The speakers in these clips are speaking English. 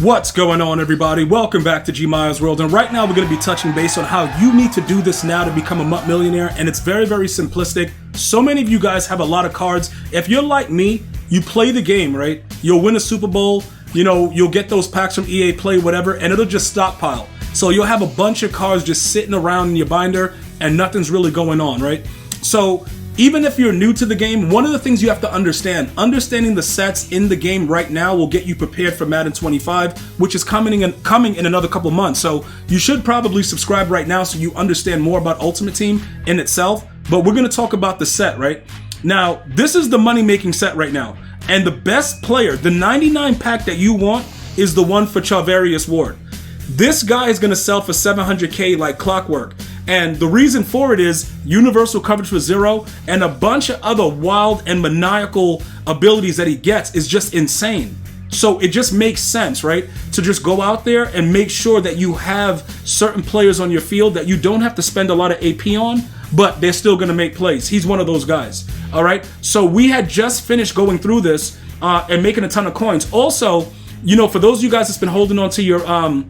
What's going on, everybody? Welcome back to GmiasWorld, and right now we're going to be touching base on how you need to do this now to become a MUT millionaire, and it's very, very simplistic. So many of you guys have a lot of cards. If you're like me, you play the game, right? You'll win a Super Bowl, you'll get those packs from EA Play, whatever, and it'll just stockpile. So you'll have a bunch of cards just sitting around in your binder, and nothing's really going on, right? So even if you're new to the game, one of the things you have to understanding the sets in the game right now will get you prepared for Madden 25, which is coming in another couple months. So you should probably subscribe right now so you understand more about Ultimate Team in itself. But we're going to talk about the set, right? Now, this is the money-making set right now. And the best player, the 99 pack that you want, is the one for GmiasWorld. This guy is going to sell for 700K like clockwork. And the reason for it is universal coverage for 0 and a bunch of other wild and maniacal abilities that he gets is just insane. So it just makes sense, right? To just go out there and make sure that you have certain players on your field that you don't have to spend a lot of AP on, but they're still going to make plays. He's one of those guys. All right. So we had just finished going through this and making a ton of coins. Also, for those of you guys that's been holding on to your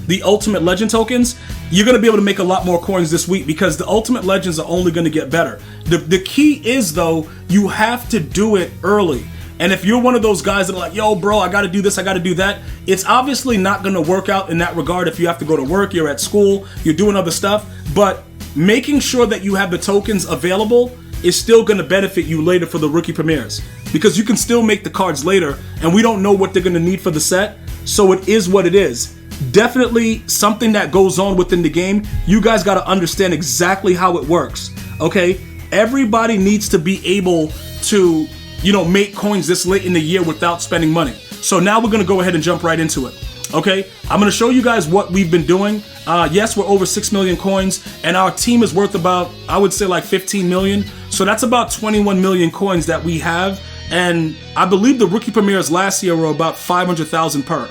the Ultimate Legend tokens, you're going to be able to make a lot more coins this week because the Ultimate Legends are only going to get better. The key is, though, you have to do it early. And if you're one of those guys that are like, yo, bro, I got to do this, I got to do that, it's obviously not going to work out in that regard if you have to go to work, you're at school, you're doing other stuff. But making sure that you have the tokens available is still going to benefit you later for the rookie premieres because you can still make the cards later, and we don't know what they're going to need for the set. So it is what it is. Definitely something that goes on within the game. You guys got to understand exactly how it works. Okay, everybody needs to be able to make coins this late in the year without spending money. So now we're gonna go ahead and jump right into it. Okay, I'm gonna show you guys what we've been doing. Yes, we're over 6 million coins, and our team is worth about, I would say, like 15 million. So that's about 21 million coins that we have, and I believe the rookie premieres last year were about 500,000 per.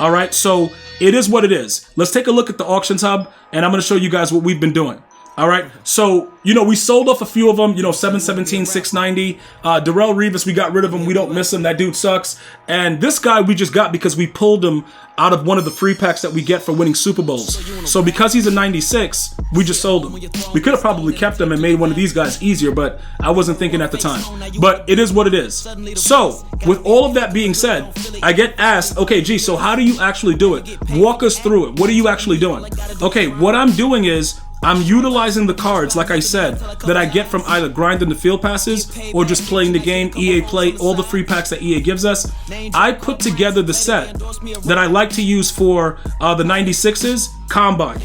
All right, so it is what it is. Let's take a look at the auctions hub, and I'm going to show you guys what we've been doing. All right, so, we sold off a few of them, 717, 690. Darrell Revis, we got rid of him. We don't miss him. That dude sucks. And this guy we just got because we pulled him out of one of the free packs that we get for winning Super Bowls. So because he's a 96, we just sold him. We could have probably kept him and made one of these guys easier, but I wasn't thinking at the time. But it is what it is. So with all of that being said, I get asked, okay, G, so how do you actually do it? Walk us through it. What are you actually doing? Okay, what I'm doing is I'm utilizing the cards, like I said, that I get from either grinding the field passes or just playing the game, EA Play, all the free packs that EA gives us. I put together the set that I like to use for the 96s, Combine.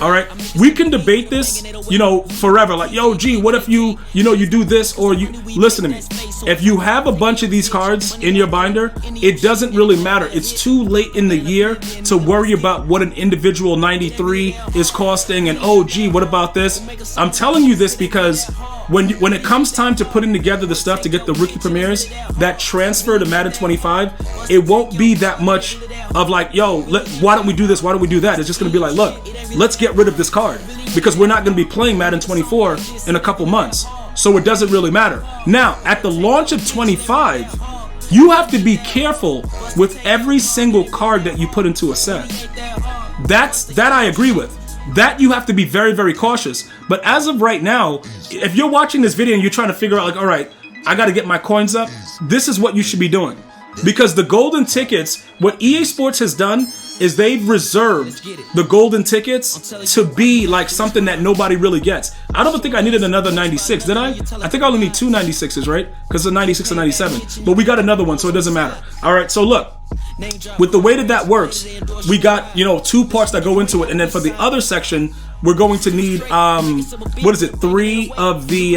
All right, we can debate this, forever. Like, yo, G, what if you do this, or you listen to me. If you have a bunch of these cards in your binder, it doesn't really matter. It's too late in the year to worry about what an individual 93 is costing, and oh, gee, what about this? I'm telling you this because when it comes time to putting together the stuff to get the rookie premieres that transfer to Madden 25, it won't be that much of like, yo, why don't we do this? Why don't we do that? It's just going to be like, look, let's get rid of this card because we're not going to be playing Madden 24 in a couple months. So it doesn't really matter. Now, at the launch of 25, you have to be careful with every single card that you put into a set. That I agree with. That you have to be very, very cautious. But as of right now, if you're watching this video and you're trying to figure out like, all right, I got to get my coins up, this is what you should be doing. Because the golden tickets, what EA Sports has done is they've reserved the golden tickets to be like something that nobody really gets. I don't think I needed another 96, did I? I think I only need two 96s, right? Because it's a 96 and 97. But we got another one, so it doesn't matter. All right, so look. With the way that works, we got, two parts that go into it. And then for the other section, we're going to need, 3 of the,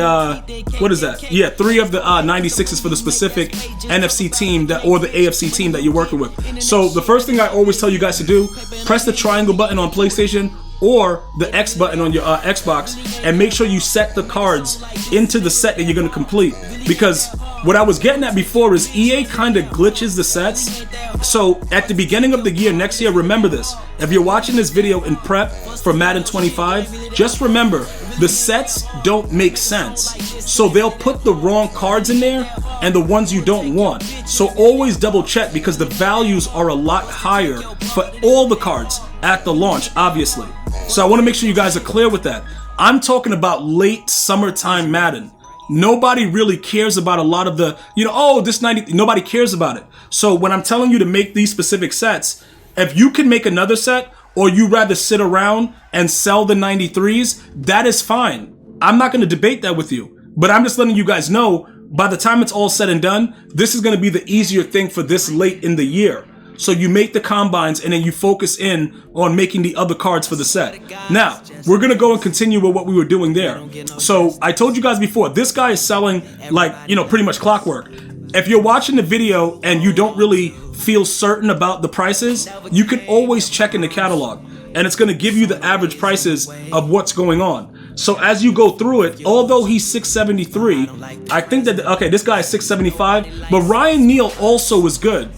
three of the 96s for the specific NFC team or the AFC team that you're working with. So the first thing I always tell you guys to do, press the triangle button on PlayStation or the X button on your Xbox, and make sure you set the cards into the set that you're going to complete. Because what I was getting at before is EA kind of glitches the sets. So at the beginning of the year, next year, remember this. If you're watching this video in prep for Madden 25, just remember, the sets don't make sense. So they'll put the wrong cards in there and the ones you don't want. So always double check, because the values are a lot higher for all the cards at the launch, obviously. So I want to make sure you guys are clear with that. I'm talking about late summertime Madden. Nobody really cares about a lot of the, oh, this 90, nobody cares about it. So when I'm telling you to make these specific sets, if you can make another set, or you rather sit around and sell the 93s, that is fine. I'm not going to debate that with you, but I'm just letting you guys know, by the time it's all said and done, this is going to be the easier thing for this late in the year. So you make the combines and then you focus in on making the other cards for the set. Now, we're going to go and continue with what we were doing there. So I told you guys before, this guy is selling like, pretty much clockwork. If you're watching the video and you don't really feel certain about the prices, you can always check in the catalog, and it's going to give you the average prices of what's going on. So as you go through it, although he's 673, I think that, okay, this guy is 675, but Ryan Neal also is good.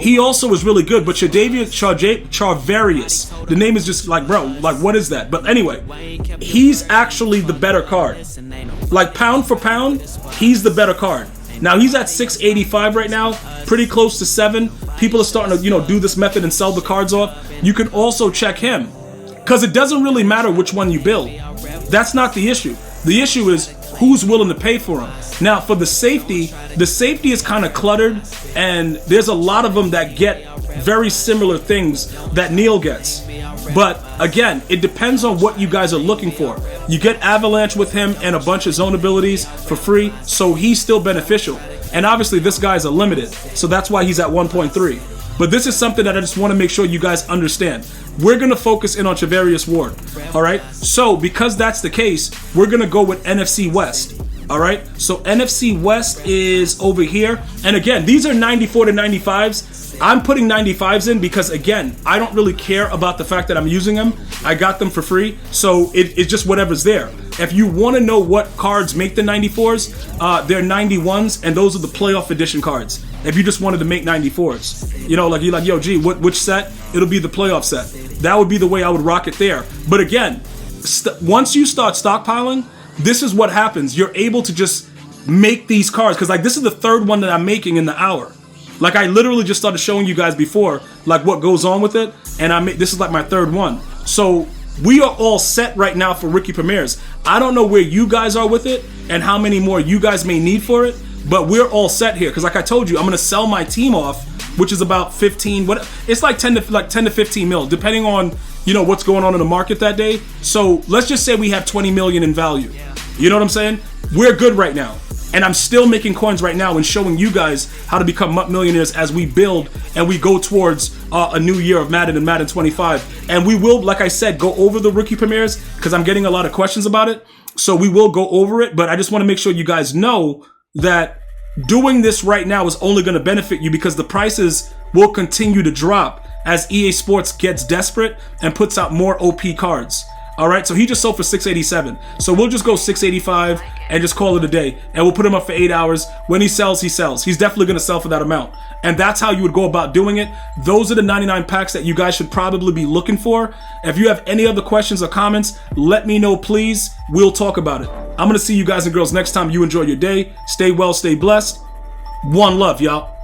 He also is really good, but Charvarius, the name is just like, bro, like, what is that? But anyway, he's actually the better card. Like, pound for pound, he's the better card. Now, he's at 685 right now, pretty close to 7. People are starting to, do this method and sell the cards off. You can also check him, because it doesn't really matter which one you build. That's not the issue. The issue is who's willing to pay for them. Now, for the safety is kind of cluttered, and there's a lot of them that get very similar things that Neil gets. But again, it depends on what you guys are looking for. You get Avalanche with him and a bunch of zone abilities for free, so he's still beneficial. And obviously this guy's a limited, so that's why he's at 1.3. But this is something that I just want to make sure you guys understand. We're going to focus in on Charvarius Ward, all right? So because that's the case, we're going to go with NFC West, all right? So NFC West is over here. And again, these are 94 to 95s. I'm putting 95s in because, again, I don't really care about the fact that I'm using them. I got them for free, so it's just whatever's there. If you want to know what cards make the 94s, they're 91s, and those are the playoff edition cards. If you just wanted to make 94s, like you're like, yo, G, which set? It'll be the playoff set. That would be the way I would rock it there. But again, once you start stockpiling, this is what happens. You're able to just make these cards, because like this is the third one that I'm making in the hour. Like, I literally just started showing you guys before, like, what goes on with it, and this is like my third one. So we are all set right now for rookie premieres. I don't know where you guys are with it and how many more you guys may need for it, but we're all set here, because like I told you, I'm gonna sell my team off, which is about 15. It's like 10 to 15 mil, depending on what's going on in the market that day. So let's just say we have 20 million in value. You know what I'm saying? We're good right now. And I'm still making coins right now and showing you guys how to become MUT millionaires as we build and we go towards a new year of Madden and Madden 25. And we will, like I said, go over the rookie premieres, because I'm getting a lot of questions about it. So we will go over it, but I just want to make sure you guys know that doing this right now is only going to benefit you, because the prices will continue to drop as EA Sports gets desperate and puts out more OP cards. All right, so he just sold for 687. So we'll just go 685 and just call it a day. And we'll put him up for 8 hours. When he sells, he sells. He's definitely going to sell for that amount. And that's how you would go about doing it. Those are the 99 packs that you guys should probably be looking for. If you have any other questions or comments, let me know, please. We'll talk about it. I'm going to see you guys and girls next time. You enjoy your day. Stay well, stay blessed. One love, y'all.